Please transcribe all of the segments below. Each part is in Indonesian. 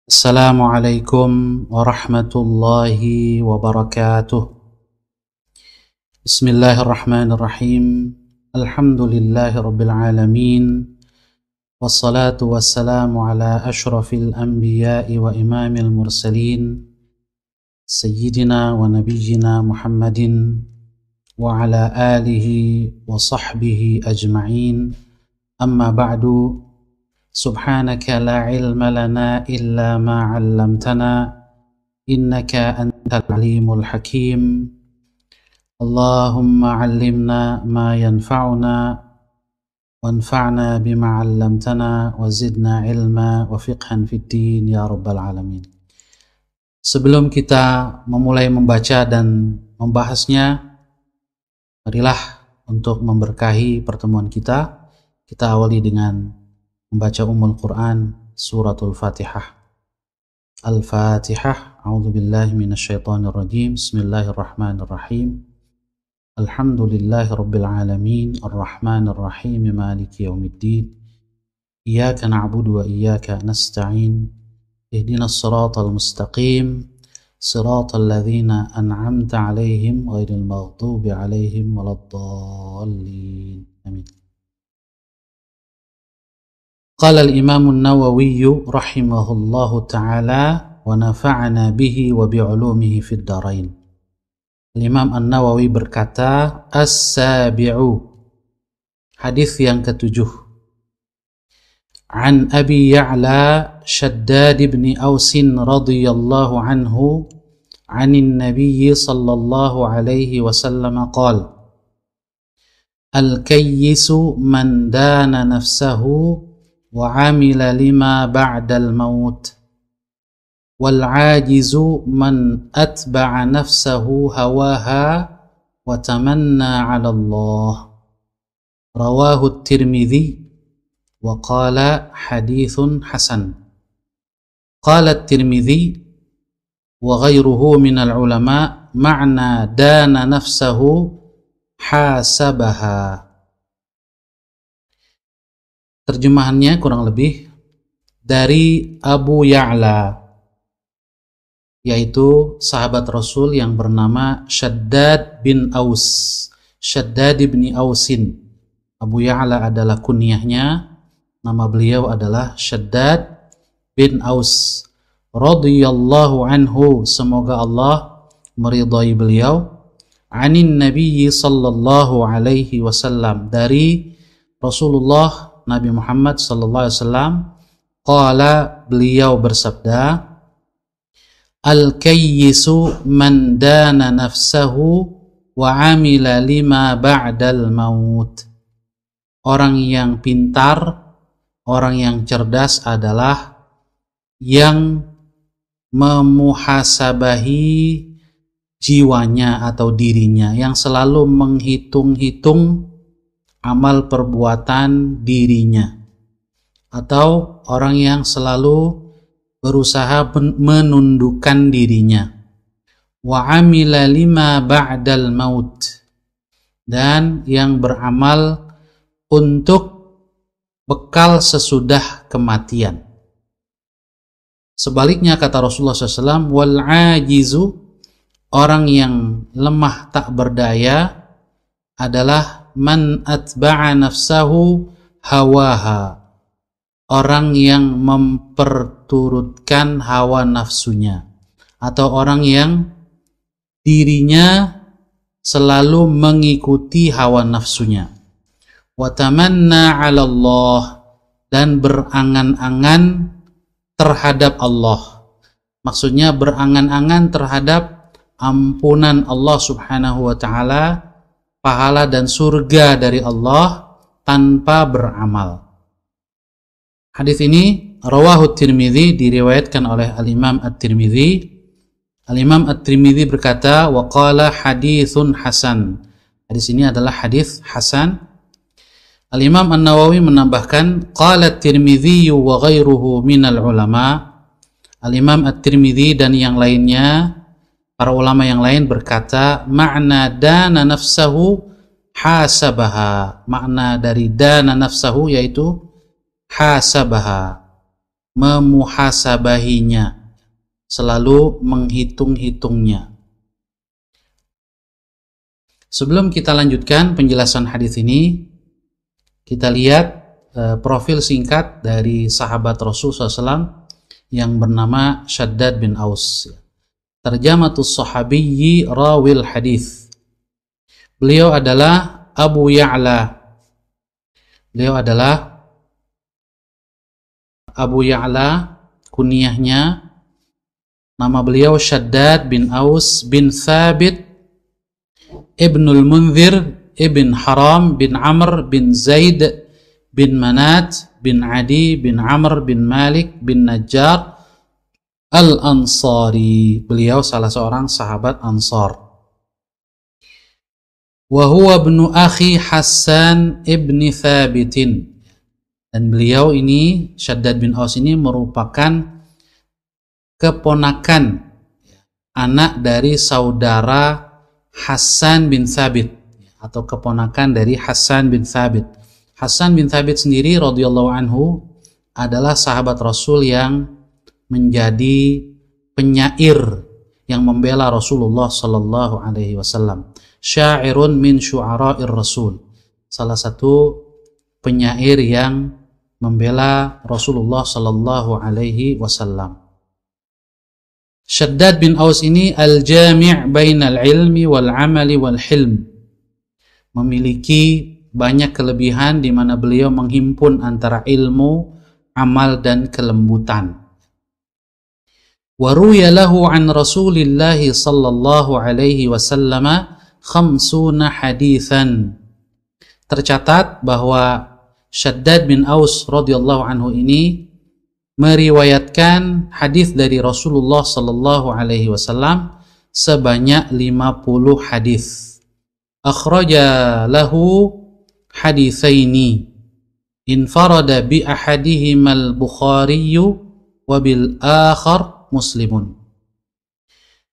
Assalamualaikum warahmatullahi wabarakatuh. Bismillahirrahmanirrahim. Alhamdulillahi rabbil alamin. Wassalatu wassalamu ala ashrafil anbiya'i wa imamil mursalin, Sayyidina wa nabiyyina Muhammadin wa ala alihi wa sahbihi ajma'in. Amma ba'du. Subhanaka la ilma lana illa ma 'allamtana innaka antal alimul hakim. Allahumma 'allimna ma yanfa'una wanfa'na bima 'allamtana wa zidna ilma wa fiqhan fid din ya rabbal alamin. Sebelum kita memulai membaca dan membahasnya, marilah untuk memberkahi pertemuan kita awali dengan membaca Ummul Quran, suratul Fatihah. Al-Fatihah. A'udzubillahi minasyaitonir rajim. Bismillahirrahmanirrahim. Alhamdulillahi rabbil alamin, arrahmanir rahim, maliki yaumiddin. Iyyaka na'budu wa iyyaka nasta'in. Ihdinas siratal mustaqim, siratal ladzina an'amta 'alaihim ghairil maghdubi 'alaihim waladdallin. Amin. Qala al-Imam an-Nawawi rahimahullahu ta'ala wa nafa'ana bihi wa bi'ulumihi fid dharain. Imam an-Nawawi berkata, as-sabi'u, hadis yang ketujuh. An Abi Ya'la Shaddad ibn Aus radhiyallahu anhu, 'anin Nabiy sallallahu alaihi wasallam qala: Al-kayyisu man dana nafsahu wa 'amila lima ba'dal maut, wal 'ajizu man atba'a nafsahu hawaha wa tamanna 'ala Allah. Rawahu at-Tirmidzi wa qala hadithun hasan. Qala at-Tirmidzi wa ghayruhu min al-ulama ma'na dana nafsahu hasabaha. Terjemahannya kurang lebih dari Abu Ya'la, yaitu sahabat Rasul yang bernama Shaddad bin Aus. Shaddad bin Ausin. Abu Ya'la adalah kunyahnya, nama beliau adalah Shaddad bin Aus radhiyallahu anhu, semoga Allah meridai beliau. Anin Nabi sallallahu alaihi wasallam, dari Rasulullah Nabi Muhammad sallallahu alaihi wasallam. Qala, beliau bersabda, al-kayyisu man dana nafsahu wa 'amila lima ba'dal maut. Orang yang pintar, orang yang cerdas adalah yang memuhasabahi jiwanya atau dirinya, yang selalu menghitung-hitung amal perbuatan dirinya, atau orang yang selalu berusaha menundukkan dirinya. Wa 'amila lima ba'dal maut, dan yang beramal untuk bekal sesudah kematian. Sebaliknya kata Rasulullah SAW, wal 'ajizu, orang yang lemah tak berdaya adalah man atba'a nafsahu hawaha, orang yang memperturutkan hawa nafsunya, atau orang yang dirinya selalu mengikuti hawa nafsunya. Wa tamanna 'ala Allah, dan berangan-angan terhadap Allah. Maksudnya berangan-angan terhadap ampunan Allah subhanahu wa ta'ala, pahala dan surga dari Allah tanpa beramal. Hadis ini rawahu at-Tirmidzi, diriwayatkan oleh al-Imam at-Tirmidzi. Al-Imam at-Tirmidzi berkata, wa qala hadithun hasan. Hadis ini adalah hadis hasan. Al-Imam An-Nawawi menambahkan, qala at-Tirmidzi wa ghairuhu minal ulama. Al-Imam at-Tirmidzi dan yang lainnya, para ulama yang lain berkata, makna dana nafsahu hasabaha. Makna dari dana nafsahu yaitu hasabaha, memuhasabahinya, selalu menghitung-hitungnya. Sebelum kita lanjutkan penjelasan hadis ini, kita lihat profil singkat dari sahabat Rasul SAW yang bernama Shaddad bin Aus. Tarjamatus sahabiyyi rawil hadis. Beliau adalah Abu Ya'la. Beliau adalah Abu Ya'la, kunyahnya. Nama beliau Shaddad bin Aus bin Thabit Ibnul Munzir Ibn Haram bin Amr bin Zaid bin Manat bin Adi bin Amr bin Malik bin Najjar Al-Ansari. Beliau salah seorang sahabat Ansar. Wa huwa ibnu akhi Hassan ibni Thabitin. Dan beliau ini, Shaddad bin Aus ini merupakan keponakan anak dari saudara Hassan bin Thabit, atau keponakan dari Hassan bin Thabit. Hassan bin Thabit sendiri radhiyallahu anhu adalah sahabat Rasul yang menjadi penyair yang membela Rasulullah sallallahu alaihi wasallam. Syairun min syu'ara'ir Rasul. Salah satu penyair yang membela Rasulullah sallallahu alaihi wasallam. Shaddad bin Aus ini al-jami' bainal ilmi wal amali wal hilm. Memiliki banyak kelebihan di mana beliau menghimpun antara ilmu, amal dan kelembutan. Wa ruya lahu an Rasulillah sallallahu alaihi wasallam 50 haditsan. Tercatat bahwa Shaddad bin Aus radhiyallahu anhu ini meriwayatkan hadis dari Rasulullah sallallahu alaihi wasallam sebanyak 50 hadis. Akhraja lahu haditsaini infarada bi ahadihima al-Bukhari wa bil akhar Muslimun.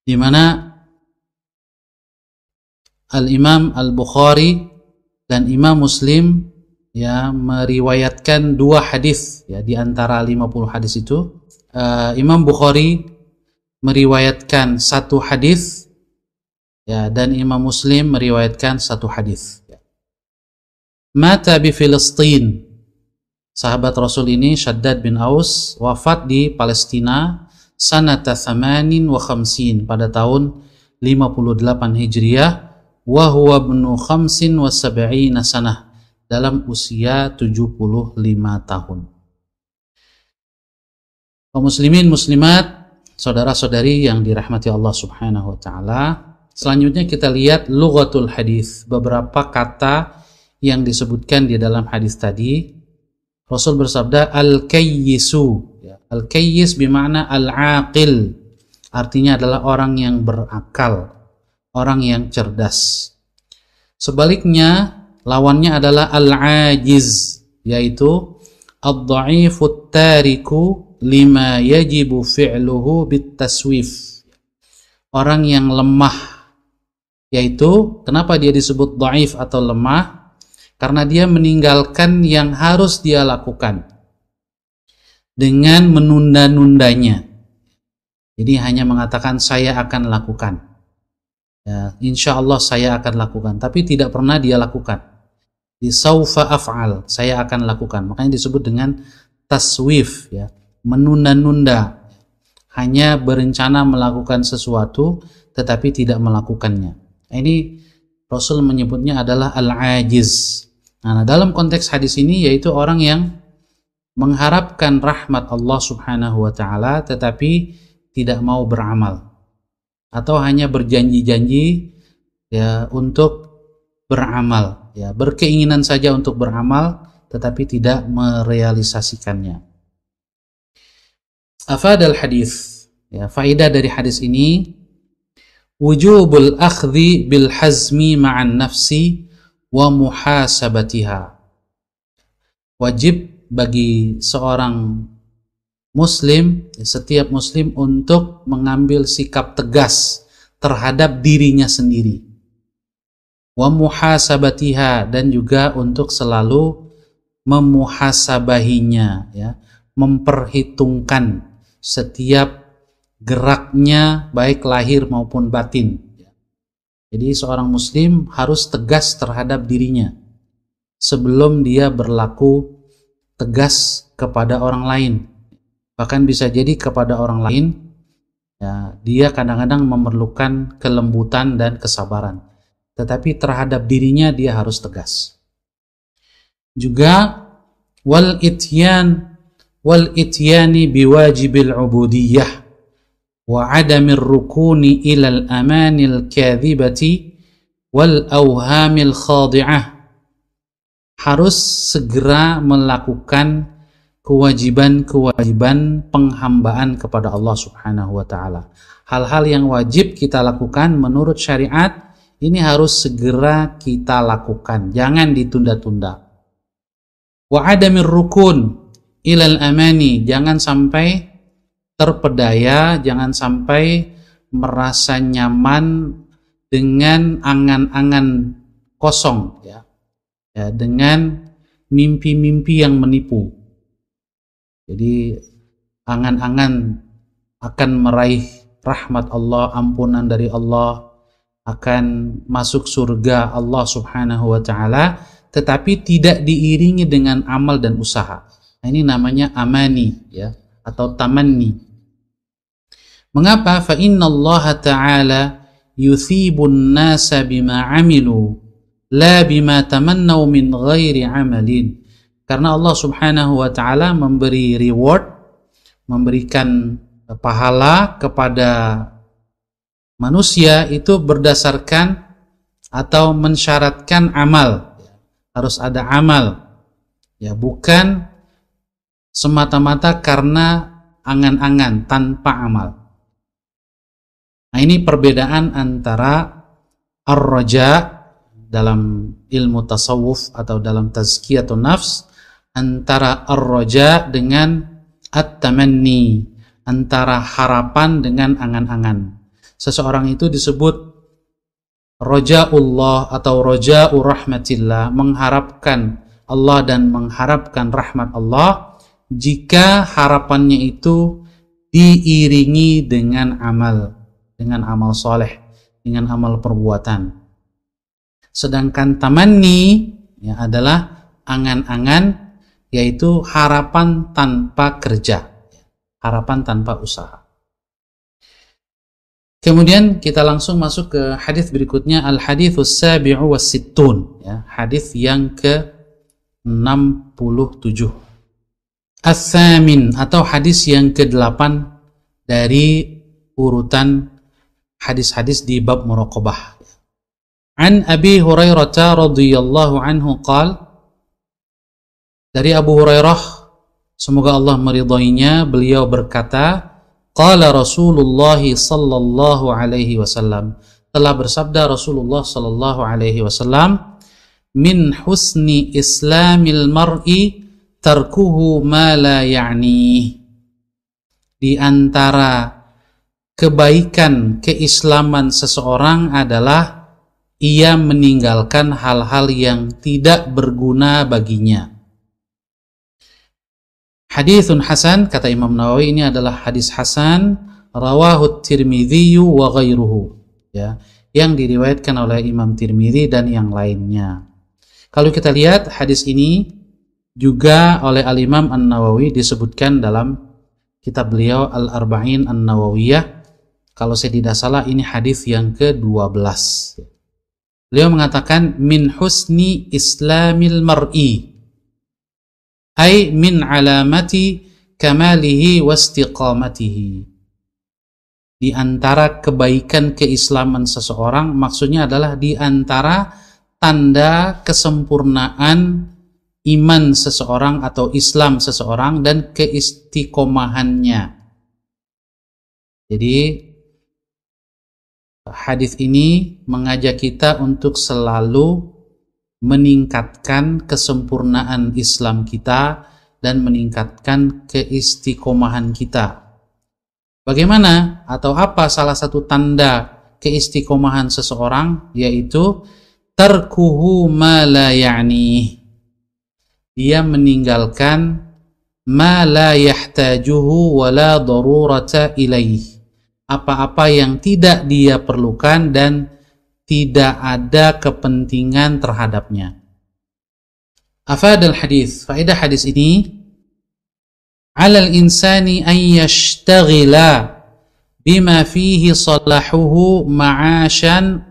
Di mana Al-Imam Al-Bukhari dan Imam Muslim meriwayatkan 2 hadis di antara 50 hadis itu. Imam Bukhari meriwayatkan 1 hadis dan Imam Muslim meriwayatkan 1 hadis. Mata bi Filistin. Sahabat Rasul ini Shaddad bin Aus wafat di Palestina sanata 58 pada tahun 58 Hijriah wa huwa ibnu 75 sanah, dalam usia 75 tahun. Kaum muslimin muslimat, saudara-saudari yang dirahmati Allah Subhanahu wa taala, selanjutnya kita lihat lughatul hadis, beberapa kata yang disebutkan di dalam hadis tadi. Rasul bersabda al-kayyisu. Al-kayyis bermakna al-aqil. Artinya adalah orang yang berakal, orang yang cerdas. Sebaliknya lawannya adalah al-ajiz, yaitu ad-dha'ifut tariku lima yajibu fi'luhu bit-taswif. Orang yang lemah, yaitu kenapa dia disebut dha'if atau lemah? Karena dia meninggalkan yang harus dia lakukan dengan menunda-nundanya. Jadi hanya mengatakan saya akan lakukan, insya Allah saya akan lakukan, tapi tidak pernah dia lakukan. Di saufa af'al, saya akan lakukan. Makanya disebut dengan taswif, menunda-nunda. Hanya berencana melakukan sesuatu tetapi tidak melakukannya. Ini Rasul menyebutnya adalah al-ajiz. Nah, dalam konteks hadis ini yaitu orang yang mengharapkan rahmat Allah Subhanahu wa taala tetapi tidak mau beramal, atau hanya berjanji-janji untuk beramal, berkeinginan saja untuk beramal tetapi tidak merealisasikannya. Afadal hadis, faedah dari hadis ini, wujubul akhdhi bil hazmi ma'an nafsi wa muhasabatiha. Wajib bagi seorang muslim, setiap muslim, untuk mengambil sikap tegas terhadap dirinya sendiri. Wa muhasabatiha, dan juga untuk selalu memuhasabahinya, memperhitungkan setiap geraknya baik lahir maupun batin. Jadi seorang muslim harus tegas terhadap dirinya sebelum dia berlaku tegas kepada orang lain. Bahkan bisa jadi kepada orang lain ya, dia kadang-kadang memerlukan kelembutan dan kesabaran. Tetapi terhadap dirinya dia harus tegas. Juga wal ityani biwajibil ubudiyah wa adamir rukuni ilal amanil kadhibati wal awhamil khadi'ah. Harus segera melakukan kewajiban-kewajiban penghambaan kepada Allah Subhanahu wa taala. Hal-hal yang wajib kita lakukan menurut syariat ini harus segera kita lakukan, jangan ditunda-tunda. Wa adamir rukun ilal amani, jangan sampai terpedaya, jangan sampai merasa nyaman dengan angan-angan kosong ya, dengan mimpi-mimpi yang menipu. Jadi angan-angan akan meraih rahmat Allah, ampunan dari Allah, akan masuk surga Allah Subhanahu wa taala, tetapi tidak diiringi dengan amal dan usaha. Nah, ini namanya amani ya, atau tamanni. Mengapa? Fa inna Allah ta'ala yuthibun nasa bima amilu la bima tamannau min ghairi amalin. Karena Allah Subhanahu wa taala memberi reward, memberikan pahala kepada manusia itu berdasarkan atau mensyaratkan amal. Harus ada amal. Ya, bukan semata-mata karena angan-angan tanpa amal. Nah, ini perbedaan antara ar-raja dalam ilmu tasawuf atau dalam tazkiyatun nafs, antara ar-raja dengan at-tamanni, antara harapan dengan angan-angan. Seseorang itu disebut raja'ullah atau raja'u rahmatillah, mengharapkan Allah dan mengharapkan rahmat Allah, jika harapannya itu diiringi dengan amal soleh, dengan amal perbuatan. Sedangkan tamanni ya, adalah angan-angan, yaitu harapan tanpa kerja, harapan tanpa usaha. Kemudian kita langsung masuk ke hadis berikutnya, al-haditsus sabi'u was-sittun ya, hadis yang ke-67. Ats-tsamin atau hadis yang ke-8 dari urutan hadis-hadis di bab muraqabah. An Abi Hurairah radhiyallahu anhu qala, dari Abu Hurairah semoga Allah meridainya, beliau berkata, qala Rasulullah sallallahu alaihi wasallam, telah bersabda Rasulullah sallallahu alaihi wasallam, min husni islamil mar'i tarkuhu ma la ya'ni. Di antara kebaikan keislaman seseorang adalah ia meninggalkan hal-hal yang tidak berguna baginya. Haditsun hasan, kata Imam Nawawi, ini adalah hadis hasan, rawahu Tirmidzi wa ghairuhu ya, yang diriwayatkan oleh Imam Tirmidzi dan yang lainnya. Kalau kita lihat hadis ini juga oleh Al-Imam An-Nawawi disebutkan dalam kitab beliau Al-Arba'in An-Nawawiyah. Kalau saya tidak salah ini hadis yang ke-12. Beliau mengatakan min husni islamil mar'i, ay min alamati kamalihi wastiqamatihi. Di antara kebaikan keislaman seseorang, maksudnya adalah di antara tanda kesempurnaan iman seseorang atau Islam seseorang dan keistiqomahannya. Jadi hadis ini mengajak kita untuk selalu meningkatkan kesempurnaan Islam kita dan meningkatkan keistiqomahan kita. Bagaimana atau apa salah satu tanda keistiqomahan seseorang? Yaitu tarkuhu ma la ya'ni. Dia meninggalkan ma la yahtajuhu wa la darurata ilaih. Apa-apa yang tidak dia perlukan dan tidak ada kepentingan terhadapnya. Afadal hadis, faedah hadis ini, 'alal insani an yashtaghila bima fihi salahuhu ma'asyan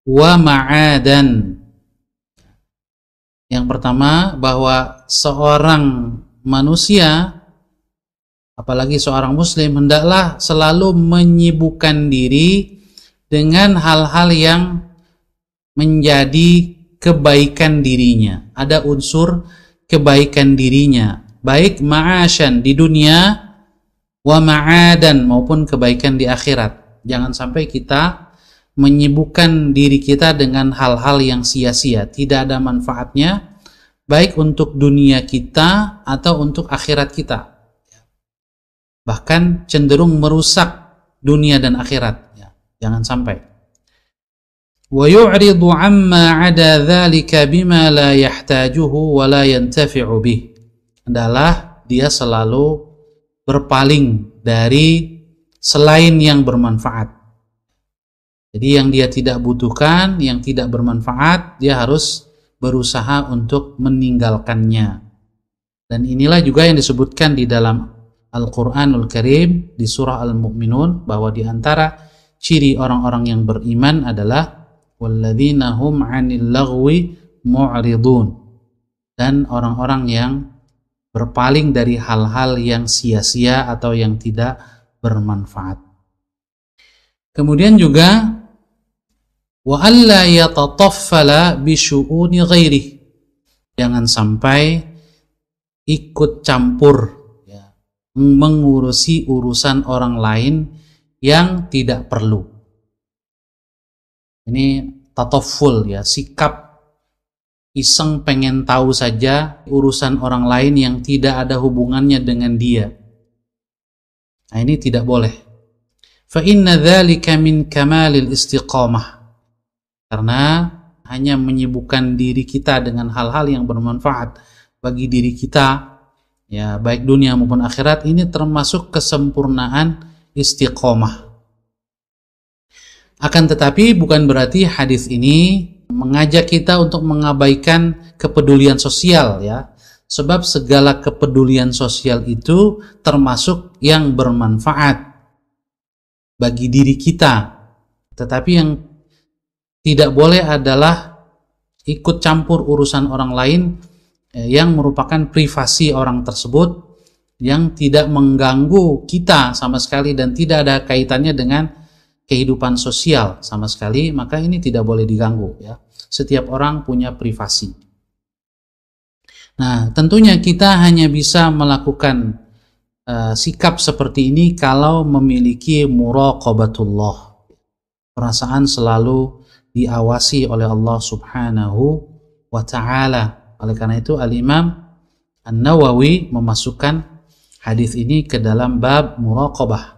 wa ma'adan. Yang pertama, bahwa seorang manusia, apalagi seorang muslim, hendaklah selalu menyibukkan diri dengan hal-hal yang menjadi kebaikan dirinya. Ada unsur kebaikan dirinya, baik ma'asyan di dunia, wa ma'adan, maupun kebaikan di akhirat. Jangan sampai kita menyibukkan diri kita dengan hal-hal yang sia-sia, tidak ada manfaatnya, baik untuk dunia kita atau untuk akhirat kita. Bahkan cenderung merusak dunia dan akhirat. Jangan sampai. Wa yu'ridu amma 'ada dzalika bima la yahtajuhu wa la yantafi'u bih. Adalah dia selalu berpaling dari selain yang bermanfaat. Jadi yang dia tidak butuhkan, yang tidak bermanfaat, dia harus berusaha untuk meninggalkannya. Dan inilah juga yang disebutkan di dalam Al-Quranul Karim di surah Al-Mu'minun, bahwa di antara ciri orang-orang yang beriman adalah walladzina hum 'anil laghwi mu'ridun, dan orang-orang yang berpaling dari hal-hal yang sia-sia atau yang tidak bermanfaat. Kemudian juga wa alla yatataffala bi syu'uni ghairihi, jangan sampai ikut campur mengurusi urusan orang lain yang tidak perlu. Ini tatafful, sikap iseng pengen tahu saja urusan orang lain yang tidak ada hubungannya dengan dia. Nah, ini tidak boleh. Fa inna dzalika min kamalil istiqamah. Karena hanya menyibukkan diri kita dengan hal-hal yang bermanfaat bagi diri kita, baik dunia maupun akhirat, ini termasuk kesempurnaan istiqomah. Akan tetapi bukan berarti hadis ini mengajak kita untuk mengabaikan kepedulian sosial, sebab segala kepedulian sosial itu termasuk yang bermanfaat bagi diri kita. Tetapi yang tidak boleh adalah ikut campur urusan orang lain yang merupakan privasi orang tersebut, yang tidak mengganggu kita sama sekali dan tidak ada kaitannya dengan kehidupan sosial sama sekali, maka ini tidak boleh diganggu. Setiap orang punya privasi. Nah, tentunya kita hanya bisa melakukan sikap seperti ini kalau memiliki muraqabatullah, perasaan selalu diawasi oleh Allah Subhanahu wa ta'ala. Oleh karena itu Al-Imam An-Nawawi memasukkan hadis ini ke dalam bab muraqabah.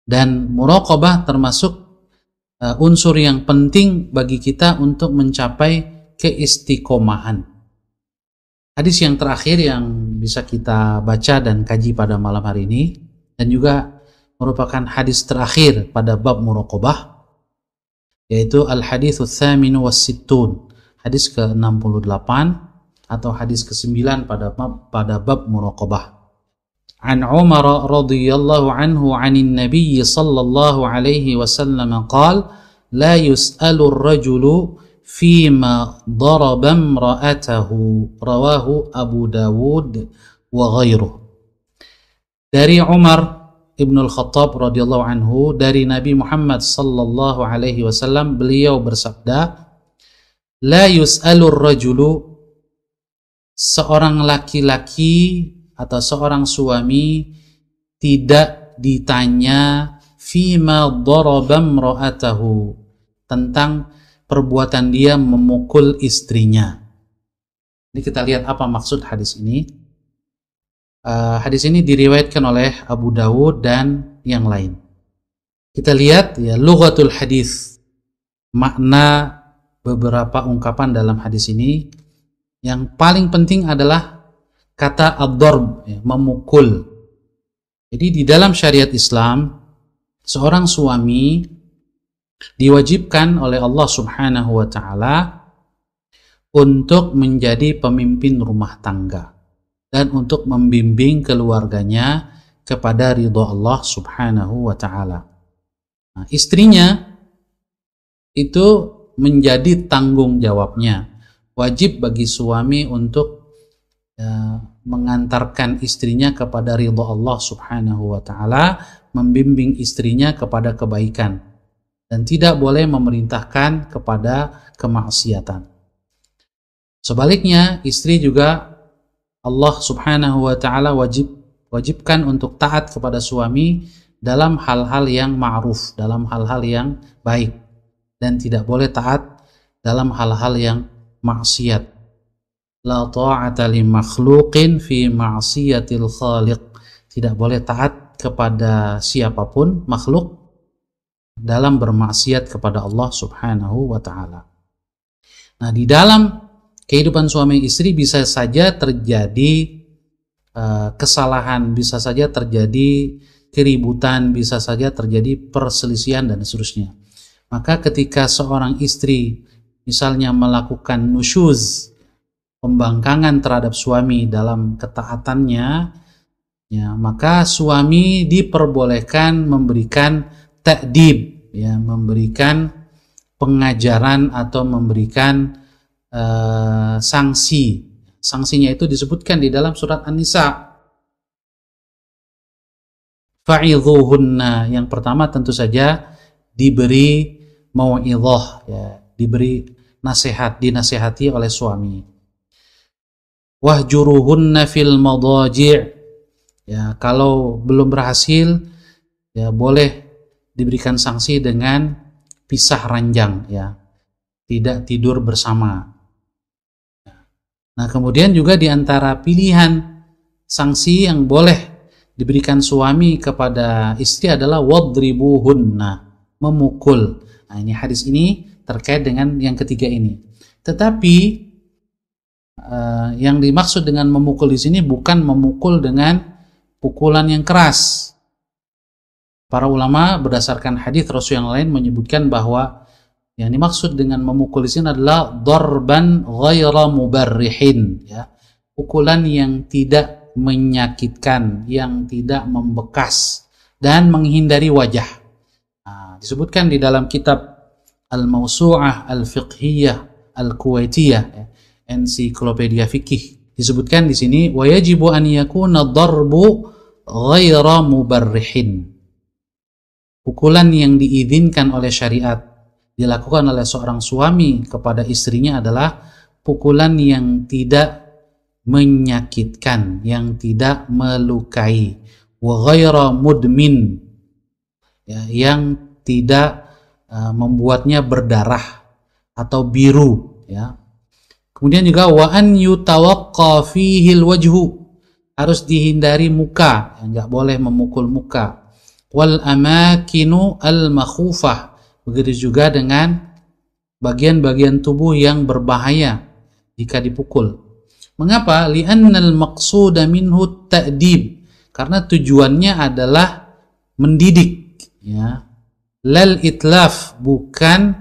Dan muraqabah termasuk unsur yang penting bagi kita untuk mencapai keistiqomahan. Hadis yang terakhir yang bisa kita baca dan kaji pada malam hari ini, dan juga merupakan hadis terakhir pada bab muraqabah, yaitu Al-Haditsus Tsaminu was-Sittun, hadis ke-68 atau hadis ke-9 pada bab muraqabah. An Umar radhiyallahu anhu 'anil Nabiy sallallahu alaihi wasallam qala la yus'alu ar-rajulu fima daraba imra'atahu, rawahu Abu Dawud wa ghairuh. Dari Umar Ibn al-Khattab radhiyallahu anhu, dari Nabi Muhammad sallallahu alaihi wasallam, beliau bersabda, la yus'alur rajulu, seorang laki-laki atau seorang suami tidak ditanya fima daraba imra'atahu, tentang perbuatan dia memukul istrinya. Ini kita lihat apa maksud hadis ini. Hadis ini diriwayatkan oleh Abu Dawud dan yang lain. Kita lihat lughatul hadis, makna beberapa ungkapan dalam hadis ini. Yang paling penting adalah kata ad-darb, ya, memukul. Jadi di dalam syariat Islam, seorang suami diwajibkan oleh Allah Subhanahu wa Ta'ala untuk menjadi pemimpin rumah tangga dan untuk membimbing keluarganya kepada ridha Allah Subhanahu wa Ta'ala. Nah, istrinya itu menjadi tanggung jawabnya. Wajib bagi suami untuk mengantarkan istrinya kepada ridha Allah Subhanahu wa Ta'ala, membimbing istrinya kepada kebaikan, dan tidak boleh memerintahkan kepada kemaksiatan. Sebaliknya, istri juga Allah Subhanahu wa Ta'ala wajibkan untuk taat kepada suami dalam hal-hal yang ma'ruf, dalam hal-hal yang baik, dan tidak boleh taat dalam hal-hal yang maksiat. La ta'ata li makhluqin fi ma'siyatil khaliq. Tidak boleh taat kepada siapapun makhluk dalam bermaksiat kepada Allah Subhanahu wa Ta'ala. Nah, di dalam kehidupan suami istri bisa saja terjadi kesalahan, bisa saja terjadi keributan, bisa saja terjadi perselisihan dan seterusnya. Maka ketika seorang istri misalnya melakukan nusyuz, pembangkangan terhadap suami dalam ketaatannya, ya, maka suami diperbolehkan memberikan ta'dib, ya, memberikan pengajaran atau memberikan sanksi. Sanksinya itu disebutkan di dalam surat An-Nisa. Fa'idhuhunna, yang pertama tentu saja diberi mau'idhah, ya, diberi nasihat, dinasihati oleh suami. Wahjuruhunna fil madaji', ya, kalau belum berhasil, ya, boleh diberikan sanksi dengan pisah ranjang, ya, tidak tidur bersama. Nah, kemudian juga di antara pilihan sanksi yang boleh diberikan suami kepada istri adalah wadribuhunna, memukul. Nah, ini hadis ini terkait dengan yang ketiga ini. Tetapi yang dimaksud dengan memukul di sini bukan memukul dengan pukulan yang keras. Para ulama berdasarkan hadis Rasul yang lain menyebutkan bahwa yang dimaksud dengan memukul di sini adalah darban ghaira mubarrihin, ya, pukulan yang tidak menyakitkan, yang tidak membekas dan menghindari wajah. Nah, disebutkan di dalam kitab Al-Mawsu'ah Al-Fiqhiyah Al-Kuwaitiyah, ya, ensiklopedia fikih, disebutkan di sini wa yajibu an yakuna darbu ghaira mubarrihin. Pukulan yang diizinkan oleh syariat dilakukan oleh seorang suami kepada istrinya adalah pukulan yang tidak menyakitkan, yang tidak melukai, wa ghaira mudmin, ya, yang tidak membuatnya berdarah atau biru, ya. Kemudian juga wa an yutawaqqa fihi alwajhu, harus dihindari muka, enggak boleh memukul muka. Wal amakinu al-makhufah, begitu juga dengan bagian-bagian tubuh yang berbahaya jika dipukul. Mengapa? Li'annal maqsuda minhu ta'dib, karena tujuannya adalah mendidik, ya. Lal itlaf, bukan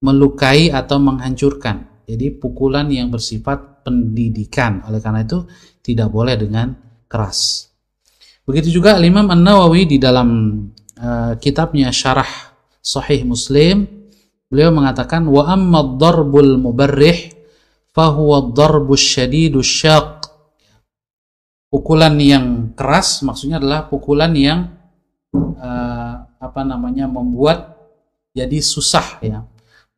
melukai atau menghancurkan. Jadi pukulan yang bersifat pendidikan. Oleh karena itu tidak boleh dengan keras. Begitu juga Imam An-Nawawi di dalam kitabnya Syarah Sahih Muslim, beliau mengatakan wa amma ad-darbul mubarrih fa huwa ad-darbus syadidus syaq. Pukulan yang keras maksudnya adalah pukulan yang membuat jadi susah, ya,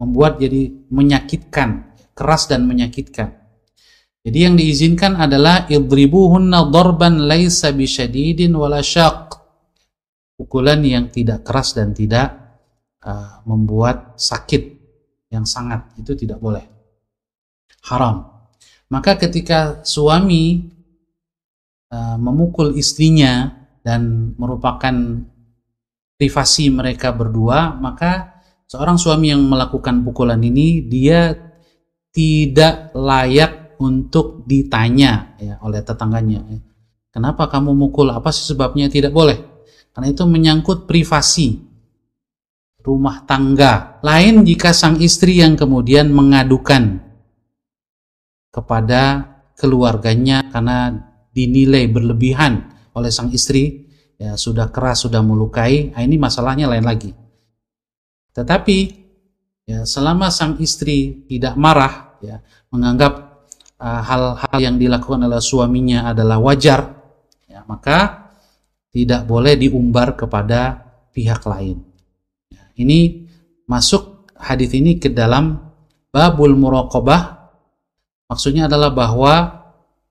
membuat jadi menyakitkan, keras dan menyakitkan. Jadi yang diizinkan adalah idribuhunna darban laisa bisyadidin wala syaq, pukulan yang tidak keras dan tidak membuat sakit yang sangat, itu tidak boleh, haram. Maka ketika suami memukul istrinya dan merupakan privasi mereka berdua, maka seorang suami yang melakukan pukulan ini dia tidak layak untuk ditanya ya oleh tetangganya. Kenapa kamu mukul? Apa sih sebabnya? Tidak boleh. Karena itu menyangkut privasi rumah tangga. Lain jika sang istri yang kemudian mengadukan kepada keluarganya karena dinilai berlebihan oleh sang istri, ya sudah keras, sudah melukai. Nah, ini masalahnya lain lagi. Tetapi ya, selama sang istri tidak marah, ya, menganggap hal-hal yang dilakukan oleh suaminya adalah wajar, ya, maka tidak boleh diumbar kepada pihak lain. Ya, ini masuk hadis ini ke dalam babul muraqabah. Maksudnya adalah bahwa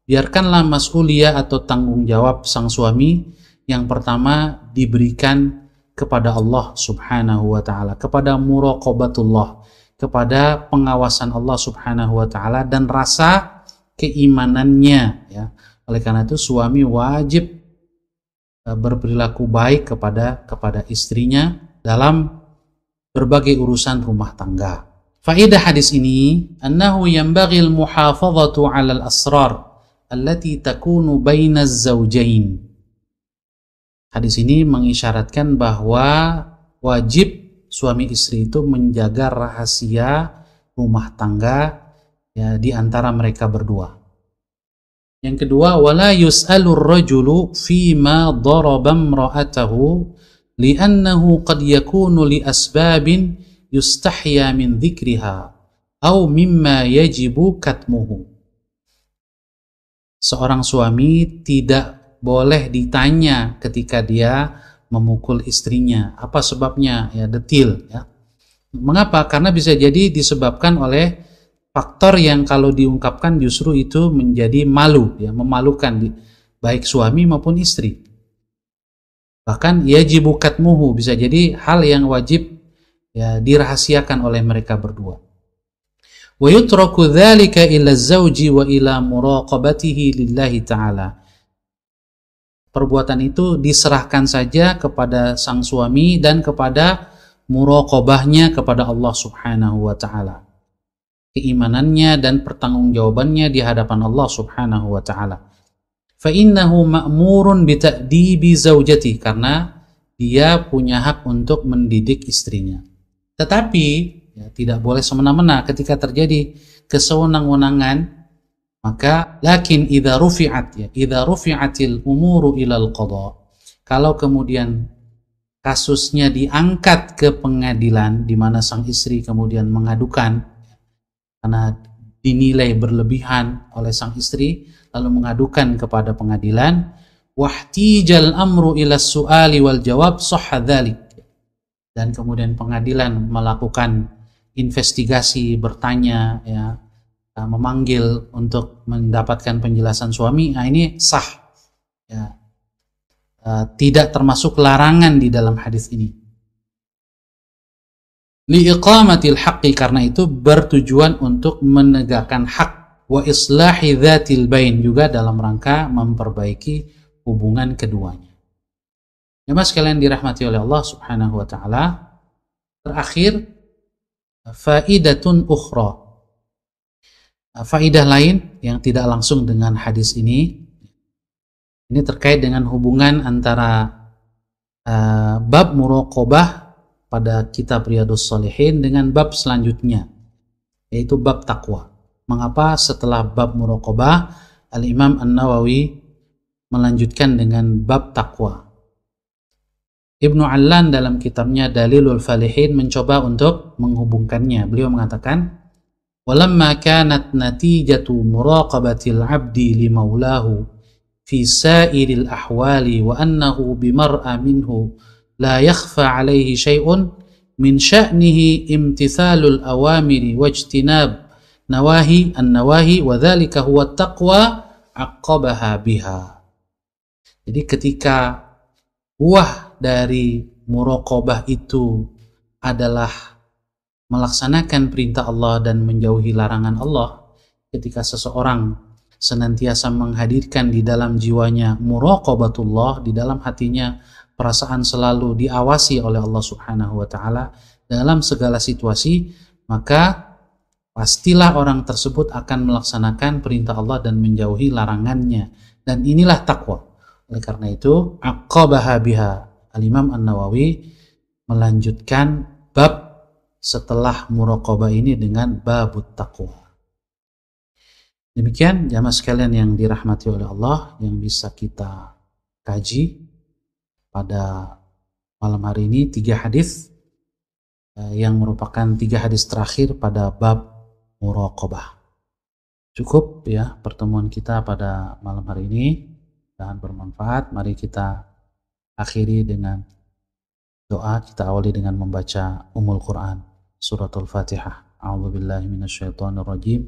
biarkanlah mas'uliyah atau tanggung jawab sang suami yang pertama diberikan kepada Allah Subhanahu wa ta'ala, kepada muraqabatullah, kepada pengawasan Allah Subhanahu wa ta'ala dan rasa keimanannya, ya. Oleh karena itu suami wajib berperilaku baik kepada istrinya dalam berbagai urusan rumah tangga. Faedah hadis ini, annahu yanbaghi al-muhafazatu 'ala al-asrar allati takunu baina az-zawjain. Hadis ini mengisyaratkan bahwa wajib suami istri itu menjaga rahasia rumah tangga, ya, di antara mereka berdua. Yang kedua, wala yus'alu ar-rajulu fima daraba imra'atahu li'annahu qad yakunu li asbabin yustahya min dzikriha aw mimma yajibu katmuhu. Seorang suami tidak boleh ditanya ketika dia memukul istrinya, apa sebabnya, ya, detil, ya. Mengapa? Karena bisa jadi disebabkan oleh faktor yang kalau diungkapkan justru itu menjadi malu, ya, memalukan baik suami maupun istri. Bahkan yajibu katmuhu, bisa jadi hal yang wajib, ya, dirahasiakan oleh mereka berdua. Wa yutraku dzalika ila az-zawji wa ila muraqabatihi lillahi ta'ala. Perbuatan itu diserahkan saja kepada sang suami dan kepada muraqabahnya kepada Allah Subhanahu wa ta'ala, keimanannya dan pertanggungjawabannya di hadapan Allah Subhanahu wa ta'ala. Fa innahu ma'murun bi ta'dibi zaujati, karena dia punya hak untuk mendidik istrinya. Tetapi ya, tidak boleh semena-mena ketika terjadi kesewenang-wenangan. Maka lakin idza rufi'at, ya, idza rufi'atil umuru ilal qada, kalau kemudian kasusnya diangkat ke pengadilan di mana sang istri kemudian mengadukan karena dinilai berlebihan oleh sang istri, lalu mengadukan kepada pengadilan, wahtijal amru ila su'ali wal jawab sahha dzalik, dan kemudian pengadilan melakukan investigasi, bertanya, ya, memanggil untuk mendapatkan penjelasan suami, nah ini sah, ya. Tidak termasuk larangan di dalam hadis ini. Liiqamatil haqqi, karena itu bertujuan untuk menegakkan hak, wa islahi dzatil bain, juga dalam rangka memperbaiki hubungan keduanya. Ya, mas kalian dirahmati oleh Allah Subhanahu wa ta'ala. Terakhir, faidatun ukhra, faidah lain yang tidak langsung dengan hadis ini terkait dengan hubungan antara bab muraqabah pada kitab Riyadhus Shalihin dengan bab selanjutnya, yaitu bab takwa. Mengapa setelah bab muraqabah Al-Imam An-Nawawi melanjutkan dengan bab takwa? Ibnu Allan dalam kitabnya Dalilul Falihin mencoba untuk menghubungkannya. Beliau mengatakan, walamma kanat natijatu muraqabatil abdi li maulahu fi sa'iril ahwali wa annahu bimar'a minhu la yakhfa alaihi syai'un min sya'nihi imtithalul awamiri wajtinab nawahi an-nawahi wa dhalika huwa taqwa aqabaha biha. Jadi ketika buah dari muraqabah itu adalah melaksanakan perintah Allah dan menjauhi larangan Allah, ketika seseorang senantiasa menghadirkan di dalam jiwanya muraqabatullah, di dalam hatinya perasaan selalu diawasi oleh Allah Subhanahu wa ta'ala dalam segala situasi, maka pastilah orang tersebut akan melaksanakan perintah Allah dan menjauhi larangannya. Dan inilah takwa. Oleh karena itu, aqabaha biha. Al-Imam An-Nawawi melanjutkan bab setelah muraqabah ini dengan babut taqwa. Demikian jamaah sekalian yang dirahmati oleh Allah, yang bisa kita kaji pada malam hari ini 3 hadis yang merupakan 3 hadis terakhir pada bab muraqabah. Cukup ya pertemuan kita pada malam hari ini dan bermanfaat. Mari kita akhiri dengan doa. Kita awali dengan membaca Ummul Quran, suratul Fatihah. A'udzubillahi minasyaitonirrajim.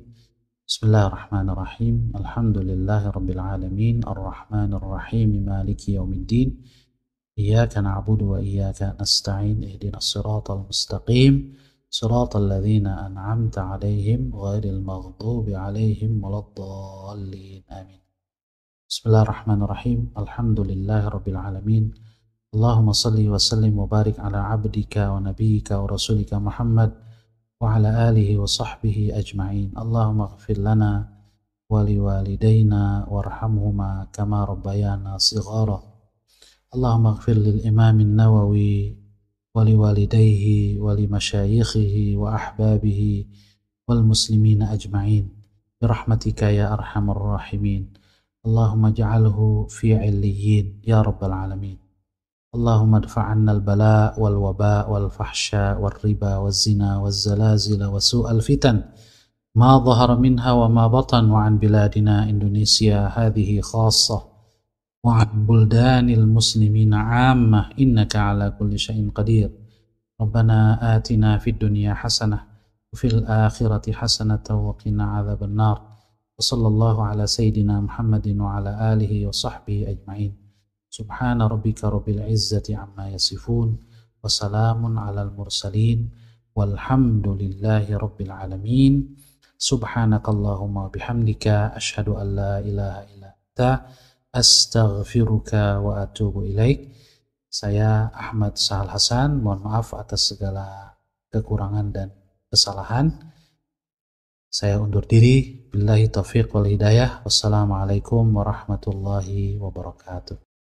Bismillahirrahmanirrahim. Alhamdulillahirabbil alamin, arrahmanir rahim, maliki yaumiddin. Iyyaka na'budu wa iyyaka nasta'in. Ihdinas siratal mustaqim. Siratal ladzina an'amta 'alaihim ghairil maghdubi 'alaihim waladdallin. Amin. Bismillahirrahmanirrahim. Alhamdulillahirabbil alamin. Allahumma salli wa sallim wa barik ala 'abdika wa nabiyyika wa rasulika Muhammad wa ala alihi wa sahbihi ajma'in. Allahumma ighfir lana wa liwalidayna warhamhuma kama rabbayana shighara. Allahumma ighfir lil Imam an-Nawawi wa liwalidayhi wa limasyayikhihi wa ahbabihi wal muslimina ajma'in birahmatika ya arhamar rahimin. Allahumma ja'alhu fi 'illiyyin ya rabbal alamin. Allahumma adfa' 'anna al-bala' wal waba' wal fahsya' wal riba waz zina waz zalazil wa su'al fitan ma dhahara minha wa ma batan wa 'an biladina Indonesia hadhihi khassah wa 'an buldanil muslimina 'ammah innaka 'ala kulli syai'in qadir. Rabbana atina fid dunya hasanah wa fil akhirati hasanatan wa qina 'adzaban nar. Wa sallallahu ala sayyidina Muhammadin wa ala alihi wa sahbihi ajma'in. Subhana rabbika rabbil izzati amma yasifun wa salamun 'alal mursalin walhamdulillahi rabbil alamin. Subhanakallahumma bihamdika asyhadu an la ilaha illa anta astaghfiruka wa atubu ilaik. Saya Ahmad Sahal Hasan, mohon maaf atas segala kekurangan dan kesalahan. Saya undur diri. Billahi taufiq wal hidayah. Wassalamualaikum warahmatullahi wabarakatuh.